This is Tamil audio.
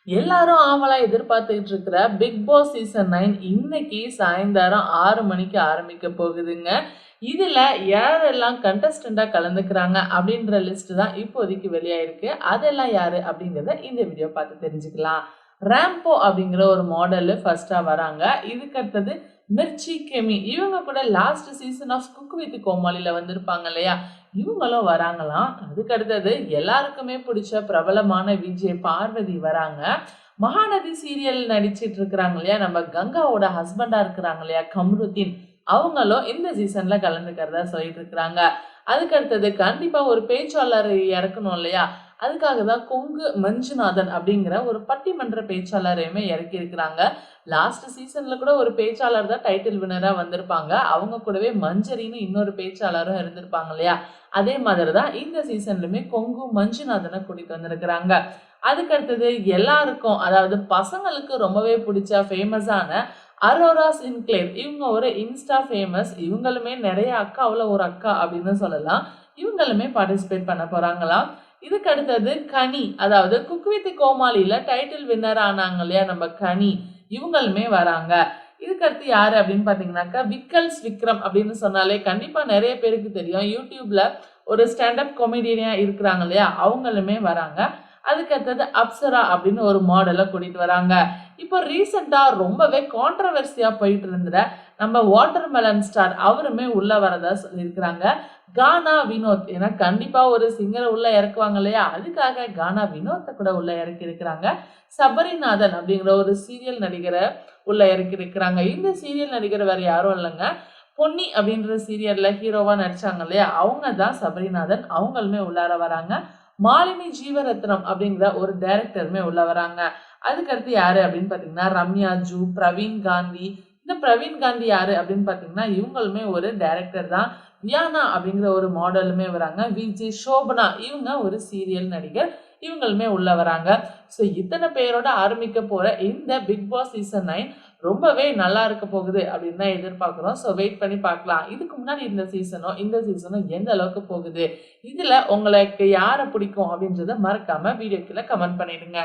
எல்லாரும் ஆவலா எதிர்பார்த்துக்கிட்டு இருக்கிற பிக் பாஸ் சீசன் 9 இன்னைக்கு சாயந்தரம் 6 மணிக்கு ஆரம்பிக்க போகுதுங்க. இதுல யாரெல்லாம் கண்டஸ்டண்டா கலந்துக்கிறாங்க அப்படின்ற லிஸ்ட் தான் இப்போதைக்கு வெளியாயிருக்கு. அதெல்லாம் யாரு அப்படிங்கிறத இந்த வீடியோ பார்த்து தெரிஞ்சுக்கலாம். ராம்போ அப்படிங்கிற ஒரு மாடல் ஃபர்ஸ்டா வராங்க. இதுக்கு அடுத்தது மிர்ச்சி கெமி, இவங்க கூட last season of cook with கோமாளில வந்திருப்பாங்க இல்லையா, இவங்களும் வராங்களாம். அதுக்கு அடுத்தது எல்லாருக்குமே பிடிச்ச பிரபலமான விஜய் பார்வதி வராங்க. மகாநதி சீரியல் நடிச்சிட்டு இருக்கிறாங்க இல்லையா, நம்ம கங்காவோட ஹஸ்பண்டா இருக்கிறாங்க இல்லையா கம்ருதீன், அவங்களும் இந்த சீசன்ல கலந்துக்கிறதா சொல்லிட்டு இருக்கிறாங்க. அதுக்கு அடுத்தது கண்டிப்பா ஒரு பேச்சாளர் இறக்கணும் இல்லையா, அதுக்காக தான் கொங்கு மஞ்சுநாதன் அப்படிங்கிற ஒரு பட்டிமன்ற பேச்சாளரையுமே இறக்கி இருக்கிறாங்க. லாஸ்ட் சீசன்ல கூட ஒரு பேச்சாளர் தான் டைட்டில் வினரா வந்திருப்பாங்க. அவங்க கூடவே மஞ்சரின்னு இன்னொரு பேச்சாளரும் இருந்திருப்பாங்க இல்லையா, அதே மாதிரி தான் இந்த சீசன்லுமே கொங்கு மஞ்சுநாதனை கூட்டிட்டு வந்திருக்கிறாங்க. அதுக்கு அடுத்தது எல்லாருக்கும், அதாவது பசங்களுக்கு ரொம்பவே பிடிச்ச ஃபேமஸான அரோரா சின்க்ளேர், இவங்க ஒரு இன்ஸ்டா ஃபேமஸ். இவங்களுமே நிறைய அக்காவுல ஒரு அக்கா அப்படின்னு சொல்லலாம். இவங்களுமே பார்ட்டிசிபேட் பண்ண போறாங்களாம். இதுக்கு அடுத்தது கனி, அதாவது குக் வித் கோமாளில டைட்டில் வின்னர் ஆனாங்க இல்லையா நம்ம கனி, இவங்களுமே வராங்க. இதுக்கு அடுத்து யாரு அப்படின்னு பாத்தீங்கன்னாக்கா விக்கல்ஸ் விக்ரம் அப்படின்னு சொன்னாலே கண்டிப்பா நிறைய பேருக்கு தெரியும். யூடியூப்ல ஒரு ஸ்டாண்டப் காமெடியனா இருக்கிறாங்க இல்லையா, அவங்களுமே வராங்க. அதுக்கு அடுத்தது அப்சரா அப்படின்னு ஒரு மாடலை கூட்டிட்டு வராங்க. இப்போ ரீசெண்டா ரொம்பவே கான்ட்ரவர்சியா போயிட்டு இருந்த நம்ம வாட்டர்மெலன் ஸ்டார் அவருமே உள்ள வரதா சொல்லியிருக்கிறாங்க. கானா வினோத், ஏன்னா கண்டிப்பா ஒரு சிங்கரை உள்ள இறக்குவாங்க இல்லையா, அதுக்காக கானா வினோத்தை கூட உள்ள இறக்கி இருக்கிறாங்க. சபரிநாதன் அப்படிங்கிற ஒரு சீரியல் நடிகரை உள்ள இறக்கி இருக்கிறாங்க. இந்த சீரியல் நடிகர் வேற யாரும் இல்லைங்க, பொன்னி அப்படின்ற சீரியல்ல ஹீரோவா நடிச்சாங்க இல்லையா, அவங்க தான் சபரிநாதன். அவங்களுமே உள்ளார வராங்க. மாலினி ஜீவரத்னம் அப்படிங்கிற ஒரு டைரக்டருமே உள்ள வராங்க. அதுக்கடுத்து யாரு அப்படின்னு பாத்தீங்கன்னா ரம்யா ஜூ, பிரவீன் காந்தி. இந்த பிரவீன் காந்தி யாரு அப்படின்னு பாத்தீங்கன்னா இவங்களுமே ஒரு டைரக்டர் தான். வியானா அப்படிங்கிற ஒரு மாடலுமே வராங்க. விஜய் சோபனா, இவங்க ஒரு சீரியல் நடிகர், இவங்களுமே உள்ள வராங்க. ஸோ இத்தனை பேரோட ஆரம்பிக்க போற இந்த பிக் பாஸ் சீசன் 9 ரொம்பவே நல்லா இருக்க போகுது அப்படின்னு தான் எதிர்பார்க்கிறோம். ஸோ வெயிட் பண்ணி பார்க்கலாம். இதுக்கு முன்னாடி இந்த சீசனும் எந்த அளவுக்கு போகுது, இதுல உங்களுக்கு யாரை பிடிக்கும் அப்படின்றத மறக்காம வீடியோ கீழே கமெண்ட் பண்ணிடுங்க.